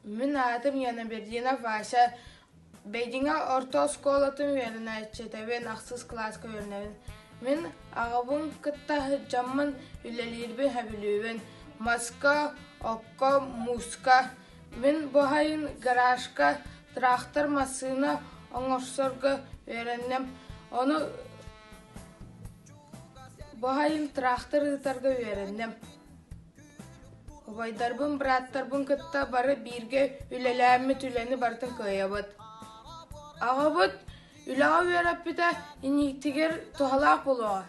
Мен атым яна бердина Вася. Бейдинга орто сколатын верна четевен ақсыз класска верневен. Мен ағабын кытта жаммын үлелербен хабилювен. Маска, окко, муска. Мен бохайын гаражка трактор масына оңорсорга вереннем. Оны бохайын трактор ытарга вереннем. Обайдарбын, браттарбын кытта бары бирге үлеләмі түлені бартын көйебіт. Ағабыт үләға вераппіта инектігер тоғалақ болуға.